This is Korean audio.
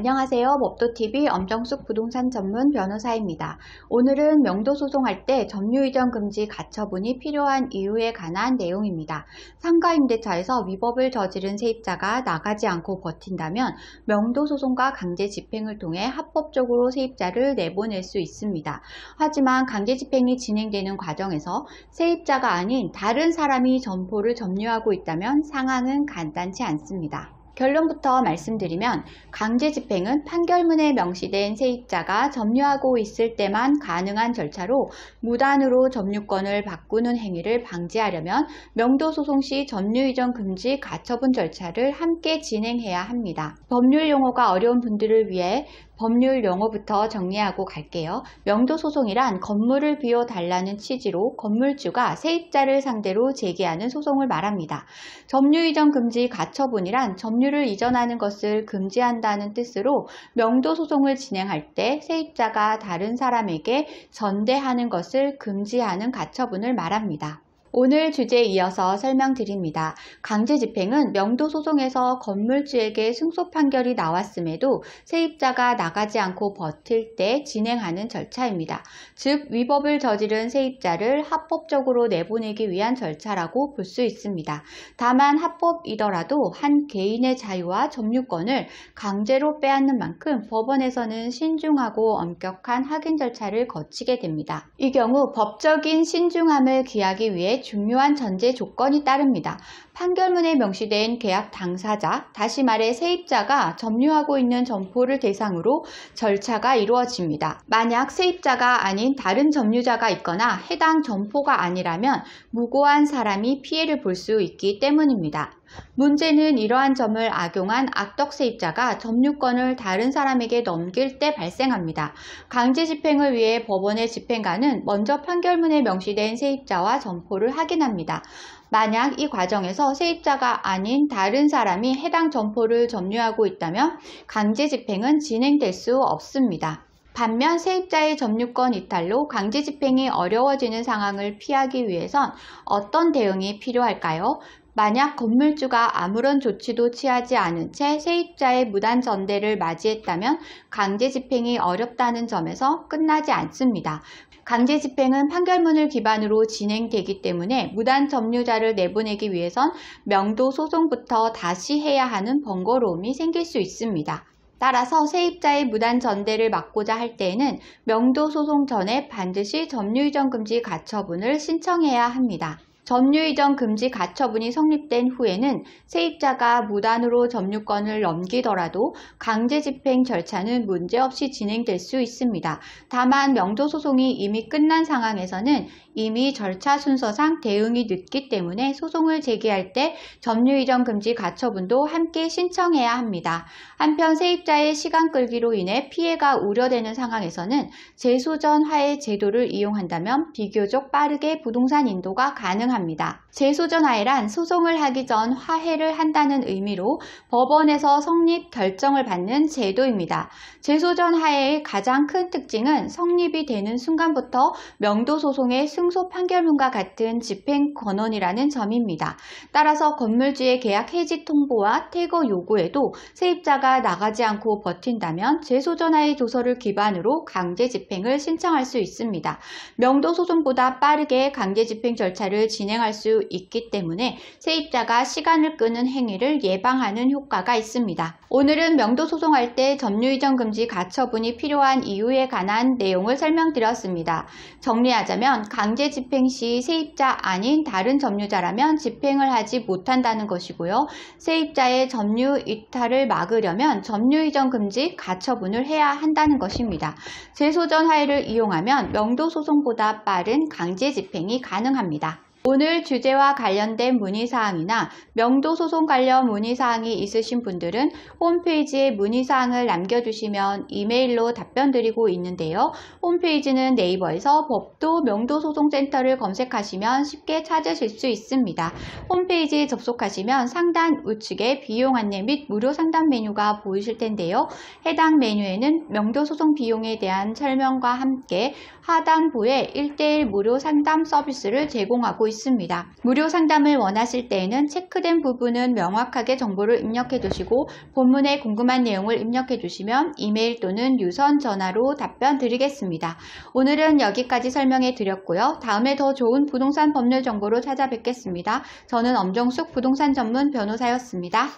안녕하세요. 법도TV 엄정숙 부동산 전문 변호사입니다. 오늘은 명도 소송할 때 점유이전 금지 가처분이 필요한 이유에 관한 내용입니다. 상가 임대차에서 위법을 저지른 세입자가 나가지 않고 버틴다면 명도 소송과 강제 집행을 통해 합법적으로 세입자를 내보낼 수 있습니다. 하지만 강제 집행이 진행되는 과정에서 세입자가 아닌 다른 사람이 점포를 점유하고 있다면 상황은 간단치 않습니다. 결론부터 말씀드리면 강제 집행은 판결문에 명시된 세입자가 점유하고 있을 때만 가능한 절차로 무단으로 점유권을 바꾸는 행위를 방지하려면 명도 소송 시 점유이전 금지 가처분 절차를 함께 진행해야 합니다. 법률 용어가 어려운 분들을 위해 법률 용어부터 정리하고 갈게요. 명도 소송이란 건물을 비워달라는 취지로 건물주가 세입자를 상대로 제기하는 소송을 말합니다. 점유이전 금지 가처분이란 점유를 이전하는 것을 금지한다는 뜻으로 명도 소송을 진행할 때 세입자가 다른 사람에게 전대하는 것을 금지하는 가처분을 말합니다. 오늘 주제에 이어서 설명드립니다. 강제 집행은 명도 소송에서 건물주에게 승소 판결이 나왔음에도 세입자가 나가지 않고 버틸 때 진행하는 절차입니다. 즉 위법을 저지른 세입자를 합법적으로 내보내기 위한 절차라고 볼 수 있습니다. 다만 합법이더라도 한 개인의 자유와 점유권을 강제로 빼앗는 만큼 법원에서는 신중하고 엄격한 확인 절차를 거치게 됩니다. 이 경우 법적인 신중함을 기하기 위해 중요한 전제 조건이 따릅니다. 판결문에 명시된 계약 당사자, 다시 말해 세입자가 점유하고 있는 점포를 대상으로 절차가 이루어집니다. 만약 세입자가 아닌 다른 점유자가 있거나 해당 점포가 아니라면 무고한 사람이 피해를 볼 수 있기 때문입니다. 문제는 이러한 점을 악용한 악덕 세입자가 점유권을 다른 사람에게 넘길 때 발생합니다. 강제 집행을 위해 법원의 집행관은 먼저 판결문에 명시된 세입자와 점포를 확인합니다. 만약 이 과정에서 세입자가 아닌 다른 사람이 해당 점포를 점유하고 있다면 강제 집행은 진행될 수 없습니다. 반면 세입자의 점유권 이탈로 강제 집행이 어려워지는 상황을 피하기 위해선 어떤 대응이 필요할까요? 만약 건물주가 아무런 조치도 취하지 않은 채 세입자의 무단 전대를 맞이했다면 강제 집행이 어렵다는 점에서 끝나지 않습니다. 강제 집행은 판결문을 기반으로 진행되기 때문에 무단 점유자를 내보내기 위해선 명도 소송부터 다시 해야 하는 번거로움이 생길 수 있습니다. 따라서 세입자의 무단 전대를 막고자 할 때에는 명도 소송 전에 반드시 점유이전 금지 가처분을 신청해야 합니다. 점유이전 금지 가처분이 성립된 후에는 세입자가 무단으로 점유권을 넘기더라도 강제 집행 절차는 문제없이 진행될 수 있습니다. 다만 명도 소송이 이미 끝난 상황에서는 이미 절차 순서상 대응이 늦기 때문에 소송을 제기할 때 점유이전 금지 가처분도 함께 신청해야 합니다. 한편 세입자의 시간 끌기로 인해 피해가 우려되는 상황에서는 재소전 화해 제도를 이용한다면 비교적 빠르게 부동산 인도가 가능합니다. 재소전 화해란 소송을 하기 전 화해를 한다는 의미로 법원에서 성립 결정을 받는 제도입니다. 재소전 화해의 가장 큰 특징은 성립이 되는 순간부터 명도 소송의 승소 판결문과 같은 집행 권한이라는 점입니다. 따라서 건물주의 계약 해지 통보와 퇴거 요구에도 세입자가 나가지 않고 버틴다면 재소전 화해 조서를 기반으로 강제 집행을 신청할 수 있습니다. 명도 소송보다 빠르게 강제 집행 절차를 진행할 수 있기 때문에 세입자가 시간을 끄는 행위를 예방하는 효과가 있습니다. 오늘은 명도 소송할 때 점유이전 금지 가처분이 필요한 이유에 관한 내용을 설명드렸습니다. 정리하자면 강제 집행 시 세입자 아닌 다른 점유자라면 집행을 하지 못한다는 것이고요. 세입자의 점유 이탈을 막으려면 점유이전 금지 가처분을 해야 한다는 것입니다. 재소전 화해를 이용하면 명도 소송보다 빠른 강제 집행이 가능합니다. 오늘 주제와 관련된 문의사항이나 명도 소송 관련 문의사항이 있으신 분들은 홈페이지에 문의사항을 남겨주시면 이메일로 답변 드리고 있는데요. 홈페이지는 네이버에서 법도 명도소송센터를 검색하시면 쉽게 찾으실 수 있습니다. 홈페이지에 접속하시면 상단 우측에 비용 안내 및 무료 상담 메뉴가 보이실 텐데요. 해당 메뉴에는 명도소송 비용에 대한 설명과 함께 하단부에 1:1 무료 상담 서비스를 제공하고 있습니다. 있습니다. 무료 상담을 원하실 때에는 체크된 부분은 명확하게 정보를 입력해 두시고 본문에 궁금한 내용을 입력해 주시면 이메일 또는 유선 전화로 답변 드리겠습니다. 오늘은 여기까지 설명해 드렸고요. 다음에 더 좋은 부동산 법률 정보로 찾아뵙겠습니다. 저는 엄정숙 부동산 전문 변호사였습니다.